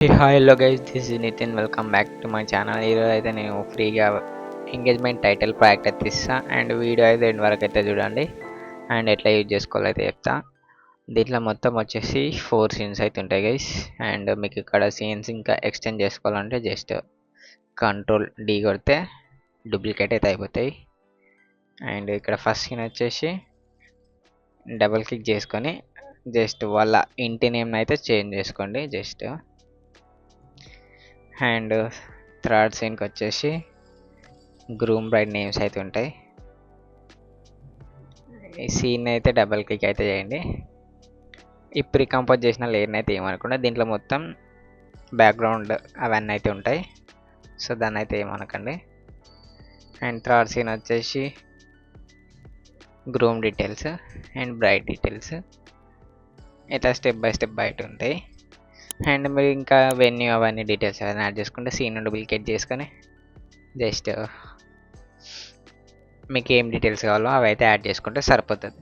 Hi hello guys, this is Nitin. Welcome back to my channel. ఈరోజు అయితే నేను ఫ్రీగా ఎంగేజ్మెంట్ టైటిల్ ప్రాజెక్ట్ అయితే ఇస్తా అండ్ వీడియో అయితే ఎండ్ వరకు అయితే చూడండి అండ్ ఎట్లా యూజ్ చేసుకోవాలో అయితే చెప్తా. దీంట్లో మొత్తం వచ్చేసి 4 సీన్స్ అయితే ఉంటాయి గైస్. అండ్ మీకు ఇక్కడ సీన్స్ ఇంకా ఎక్స్టెండ్ చేసుకోవాలంటే జస్ట్ కంట్రోల్ డి కొడితే డూప్లికేట్ అయితే అయిపోతాయి. అండ్ ఇక్కడ ఫస్ట్ సీన్ వచ్చేసి డబుల్ క్లిక్ చేసుకొని జస్ట్ వాళ్ళ ఇంటి నేమ్ అయితే చేంజ్ చేసుకోండి జస్ట్. అండ్ థర్డ్ సీన్కి వచ్చేసి గ్రూమ్ బ్రైడ్ నేమ్స్ అయితే ఉంటాయి. ఈ సీన్ అయితే డబల్ క్లిక్ అయితే చేయండి. ఈ ప్రీ కంపోజ్ చేసిన లేయర్ని అయితే ఏమనకుండా దీంట్లో మొత్తం బ్యాక్గ్రౌండ్ అవన్నీ అయితే ఉంటాయి. సో దాన్ని అయితే ఏమనకండి. అండ్ థర్డ్ సీన్ వచ్చేసి groom details and braid details ఇట్లా స్టెప్ బై స్టెప్ బయట ఉంటాయి. అండ్ మీరు ఇంకా వెన్యూ అవన్నీ డీటెయిల్స్ అవన్నీ యాడ్ చేసుకుంటే సీన్ డూప్లికేట్ చేసుకొని జస్ట్ మీకు ఏం డీటెయిల్స్ కావాలో అవి అయితే యాడ్ చేసుకుంటే సరిపోతుంది.